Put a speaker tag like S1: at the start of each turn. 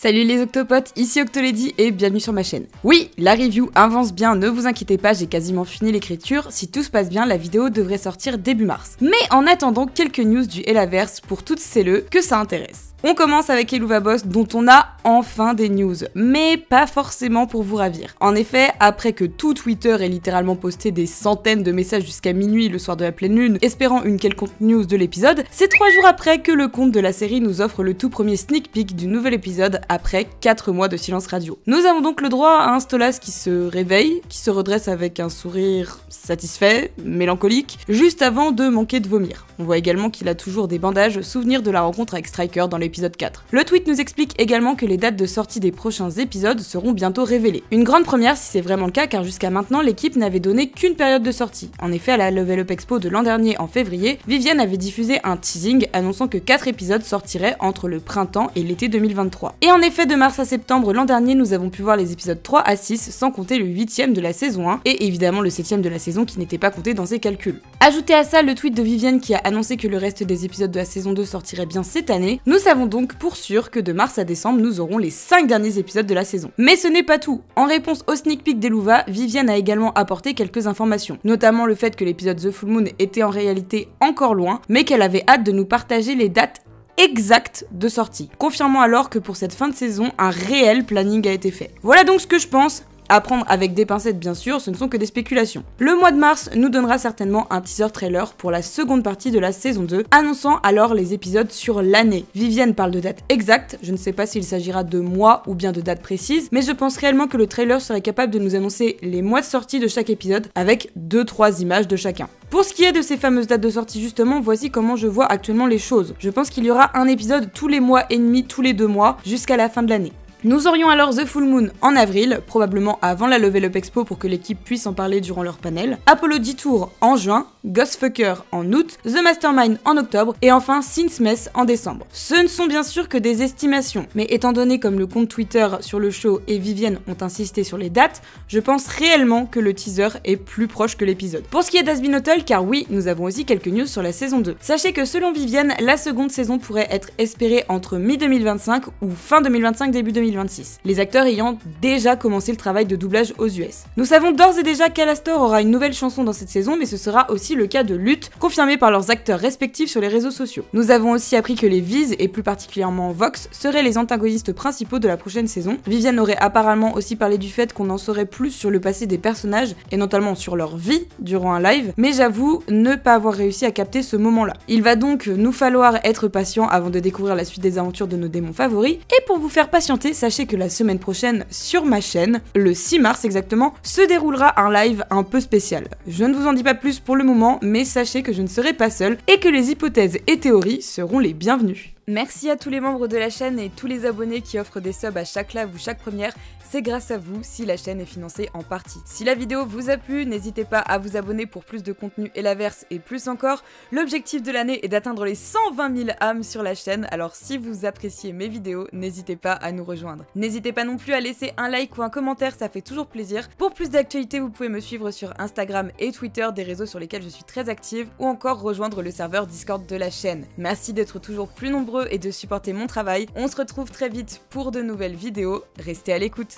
S1: Salut les octopotes, ici Octolady et bienvenue sur ma chaîne. Oui, la review avance bien, ne vous inquiétez pas, j'ai quasiment fini l'écriture. Si tout se passe bien, la vidéo devrait sortir début mars. Mais en attendant, quelques news du Helloverse pour toutes celles que ça intéresse. On commence avec Helluva Boss dont on a enfin des news, mais pas forcément pour vous ravir. En effet, après que tout Twitter ait littéralement posté des centaines de messages jusqu'à minuit le soir de la pleine lune, espérant une quelconque news de l'épisode, c'est 3 jours après que le compte de la série nous offre le tout premier sneak peek du nouvel épisode après 4 mois de silence radio. Nous avons donc le droit à un Stolas qui se réveille, qui se redresse avec un sourire satisfait, mélancolique, juste avant de manquer de vomir. On voit également qu'il a toujours des bandages, souvenir de la rencontre avec Striker dans l'épisode 4. Le tweet nous explique également que les dates de sortie des prochains épisodes seront bientôt révélées. Une grande première si c'est vraiment le cas, car jusqu'à maintenant l'équipe n'avait donné qu'une période de sortie. En effet, à la Level Up Expo de l'an dernier en février, Vivienne avait diffusé un teasing annonçant que 4 épisodes sortiraient entre le printemps et l'été 2023. Et en effet, de mars à septembre l'an dernier, nous avons pu voir les épisodes 3 à 6, sans compter le 8ème de la saison 1, et évidemment le 7ème de la saison qui n'était pas compté dans ses calculs. Ajoutez à ça le tweet de Vivienne qui a annoncé que le reste des épisodes de la saison 2 sortirait bien cette année, nous savons donc pour sûr que de mars à décembre, nous aurons les 5 derniers épisodes de la saison. Mais ce n'est pas tout. En réponse au sneak peek d'Helluva, Vivienne a également apporté quelques informations, notamment le fait que l'épisode The Full Moon était en réalité encore loin, mais qu'elle avait hâte de nous partager les dates exactes de sortie, confirmant alors que pour cette fin de saison, un réel planning a été fait. Voilà donc ce que je pense. À prendre avec des pincettes bien sûr, ce ne sont que des spéculations. Le mois de mars nous donnera certainement un teaser trailer pour la seconde partie de la saison 2, annonçant alors les épisodes sur l'année. Vivienne parle de date exacte, je ne sais pas s'il s'agira de mois ou bien de date précise, mais je pense réellement que le trailer serait capable de nous annoncer les mois de sortie de chaque épisode avec 2-3 images de chacun. Pour ce qui est de ces fameuses dates de sortie justement, voici comment je vois actuellement les choses. Je pense qu'il y aura un épisode tous les mois et demi, tous les 2 mois, jusqu'à la fin de l'année. Nous aurions alors The Full Moon en avril, probablement avant la Level Up Expo pour que l'équipe puisse en parler durant leur panel, Apollo Detour en juin, Ghostfucker en août, The Mastermind en octobre, et enfin Since Mess en décembre. Ce ne sont bien sûr que des estimations, mais étant donné comme le compte Twitter sur le show et Vivienne ont insisté sur les dates, je pense réellement que le teaser est plus proche que l'épisode. Pour ce qui est d'Hasbeen Hotel, car oui, nous avons aussi quelques news sur la saison 2. Sachez que selon Vivienne, la seconde saison pourrait être espérée entre mi-2025 ou fin 2025, début 2026. Les acteurs ayant déjà commencé le travail de doublage aux US. Nous savons d'ores et déjà qu'Alastor aura une nouvelle chanson dans cette saison, mais ce sera aussi le cas de Lutte, confirmé par leurs acteurs respectifs sur les réseaux sociaux. Nous avons aussi appris que les Viz, et plus particulièrement Vox, seraient les antagonistes principaux de la prochaine saison. Vivienne aurait apparemment aussi parlé du fait qu'on en saurait plus sur le passé des personnages, et notamment sur leur vie durant un live, mais j'avoue ne pas avoir réussi à capter ce moment-là. Il va donc nous falloir être patient avant de découvrir la suite des aventures de nos démons favoris, et pour vous faire patienter, sachez que la semaine prochaine, sur ma chaîne, le 6 mars exactement, se déroulera un live un peu spécial. Je ne vous en dis pas plus pour le moment, mais sachez que je ne serai pas seule et que les hypothèses et théories seront les bienvenues. Merci à tous les membres de la chaîne et tous les abonnés qui offrent des subs à chaque live ou chaque première, c'est grâce à vous si la chaîne est financée en partie. Si la vidéo vous a plu, n'hésitez pas à vous abonner pour plus de contenu Helloverse et plus encore. L'objectif de l'année est d'atteindre les 120 000 âmes sur la chaîne, alors si vous appréciez mes vidéos, n'hésitez pas à nous rejoindre. N'hésitez pas non plus à laisser un like ou un commentaire, ça fait toujours plaisir. Pour plus d'actualités, vous pouvez me suivre sur Instagram et Twitter, des réseaux sur lesquels je suis très active, ou encore rejoindre le serveur Discord de la chaîne. Merci d'être toujours plus nombreux et de supporter mon travail. On se retrouve très vite pour de nouvelles vidéos. Restez à l'écoute.